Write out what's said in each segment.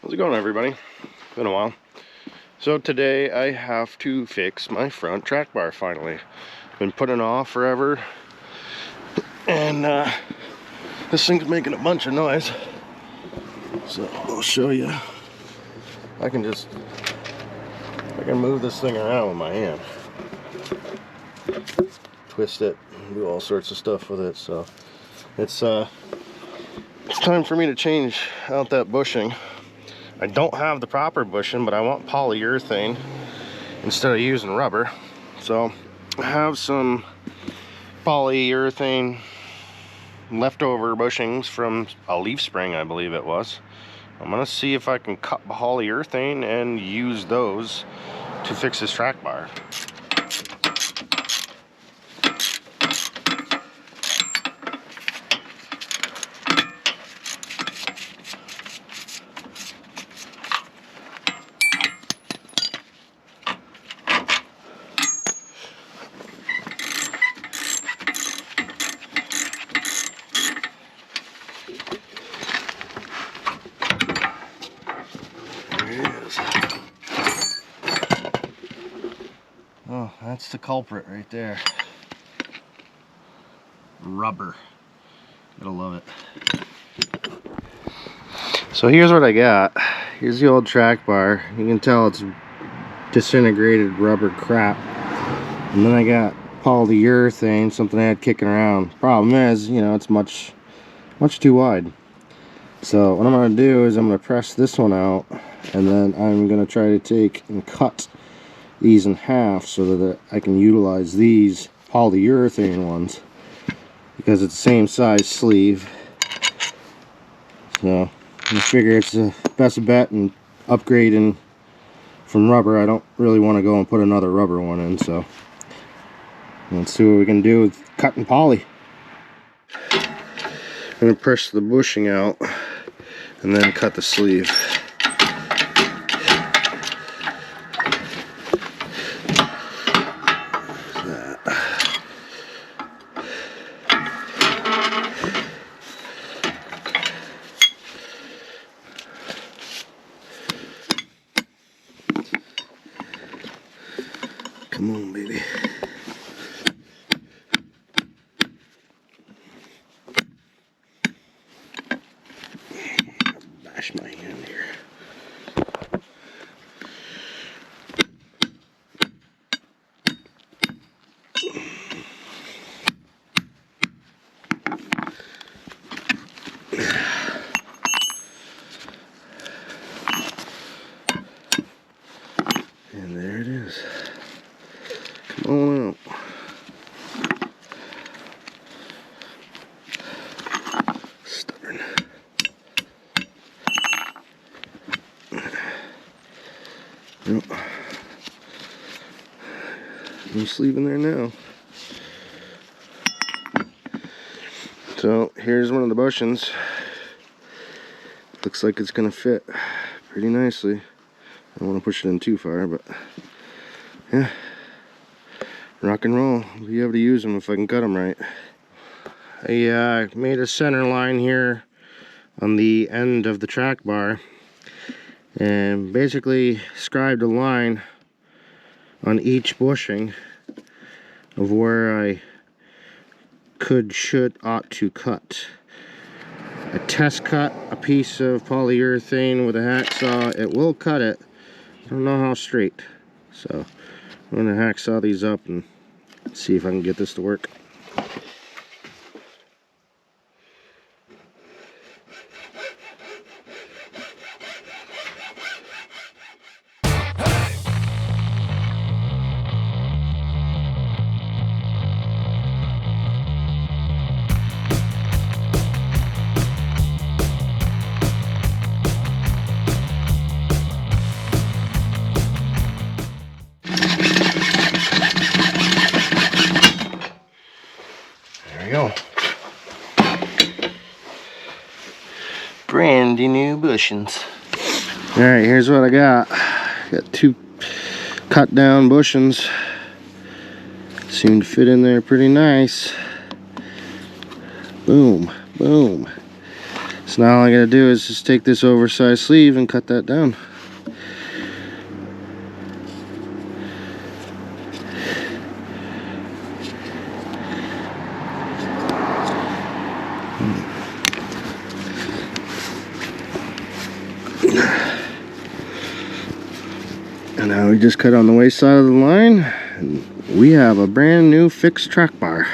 How's it going, everybody? Been a while. So today I have to fix my front track bar finally. Been putting it off forever, and this thing's making a bunch of noise. So I'll show you. I can move this thing around with my hand, twist it, do all sorts of stuff with it. So it's time for me to change out that bushing. I don't have the proper bushing, but I want polyurethane instead of using rubber. So I have some polyurethane leftover bushings from a leaf spring, I believe it was. I'm gonna see if I can cut polyurethane and use those to fix this track bar. Oh, that's the culprit right there. Rubber. Gotta love it. So here's what I got. Here's the old track bar. You can tell it's disintegrated rubber crap. And then I got polyurethane, something I had kicking around. Problem is, you know, it's much too wide. So what I'm gonna do is I'm gonna press this one out, and then I'm gonna try to take and cut these in half so that I can utilize these polyurethane ones, because it's the same size sleeve. So I figure it's the best bet in upgrading from rubber. I don't really want to go and put another rubber one in, so let's see what we can do with cutting poly. I'm going to press the bushing out and then cut the sleeve. Come on, baby. Bash my hand here. And there it is. Come on out. Stubborn. Nope. No sleeve in there now. So here's one of the bushings. Looks like it's gonna fit pretty nicely. I don't want to push it in too far, but yeah, rock and roll. I'll be able to use them if I can cut them right. I made a center line here on the end of the track bar and basically scribed a line on each bushing of where I ought to cut. I test cut a piece of polyurethane with a hacksaw. It will cut it. I don't know how straight. So I'm going to hacksaw these up and see if I can get this to work. There we go. Brandy new bushings. Alright, here's what I got. Got two cut down bushings. Seem to fit in there pretty nice. Boom, boom. So now all I gotta do is just take this oversized sleeve and cut that down. And now we just cut on the waist side of the line, and we have a brand new fixed track bar.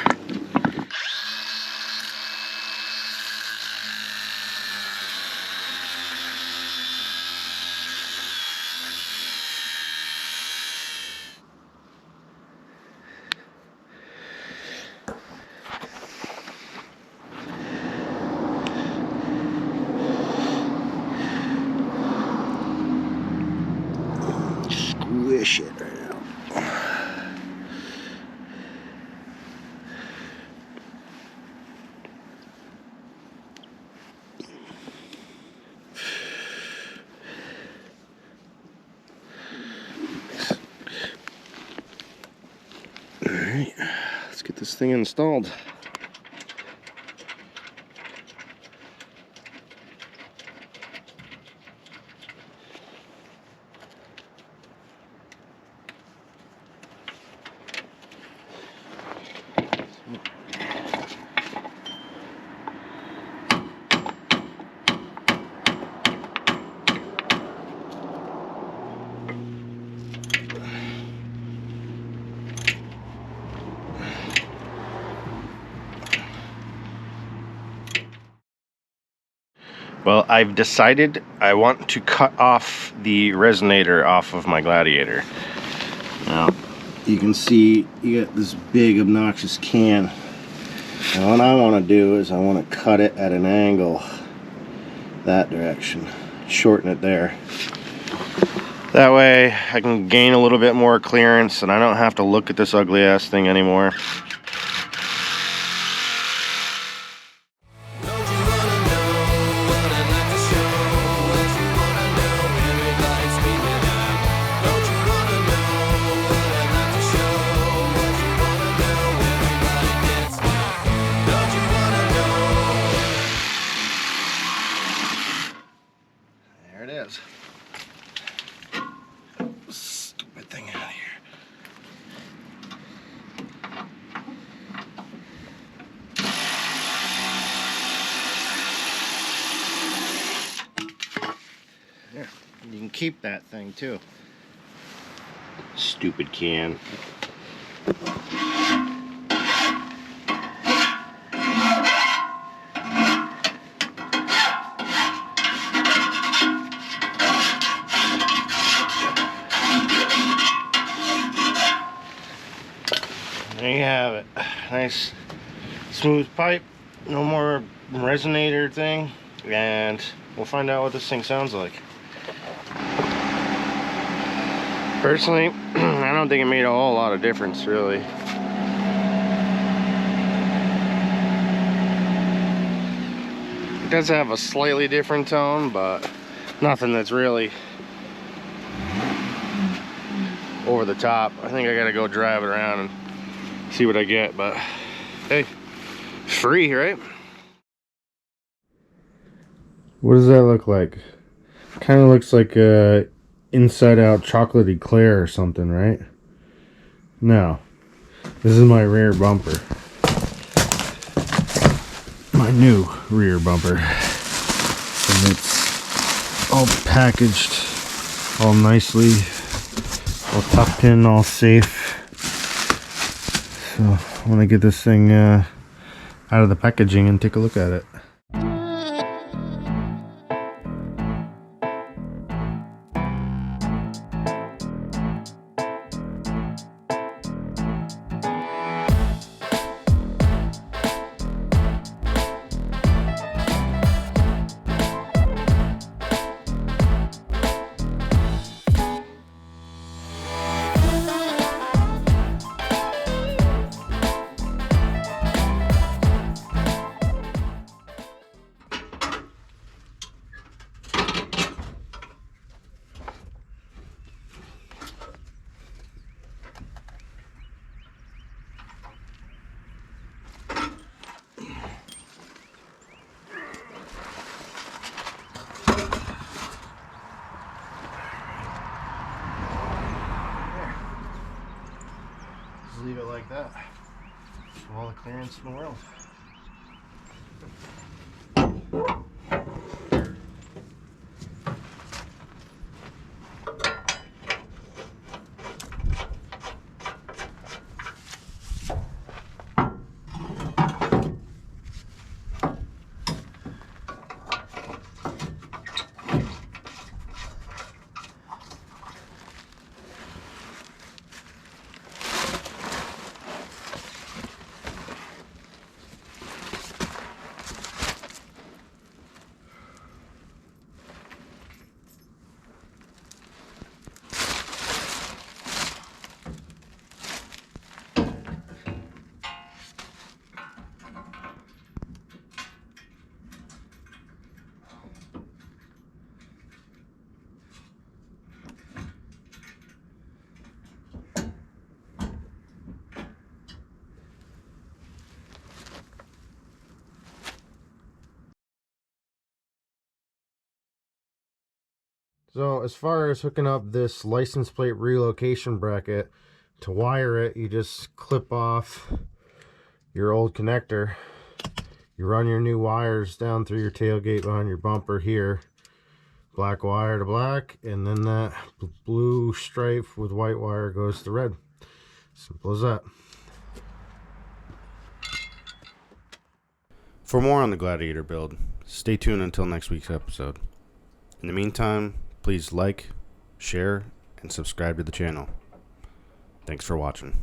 Squish it right out. Alright, let's get this thing installed. Well, I've decided I want to cut off the resonator off of my Gladiator. Now, you can see you got this big obnoxious can. And what I want to do is I want to cut it at an angle that direction. Shorten it there. That way I can gain a little bit more clearance and I don't have to look at this ugly ass thing anymore. There it is. Stupid thing out of here. There, you can keep that thing too. Stupid can. There you have it. Nice smooth pipe, no more resonator thing, and we'll find out what this thing sounds like. Personally, I don't think it made a whole lot of difference, really. It does have a slightly different tone, but nothing that's really over the top. I think I gotta go drive it around and see what I get, but hey, free, right? What does that look like? Kind of looks like a inside out chocolate eclair or something, right? No, this is my rear bumper, my new rear bumper, and it's all packaged all nicely, all tucked in, all safe. So I want to get this thing out of the packaging and take a look at it. that. With all the clearance in the world. So as far as hooking up this license plate relocation bracket, to wire it, you just clip off your old connector. You run your new wires down through your tailgate behind your bumper here. Black wire to black, and then that blue stripe with white wire goes to red. Simple as that. For more on the Gladiator build, stay tuned until next week's episode. In the meantime, please like, share, and subscribe to the channel. Thanks for watching.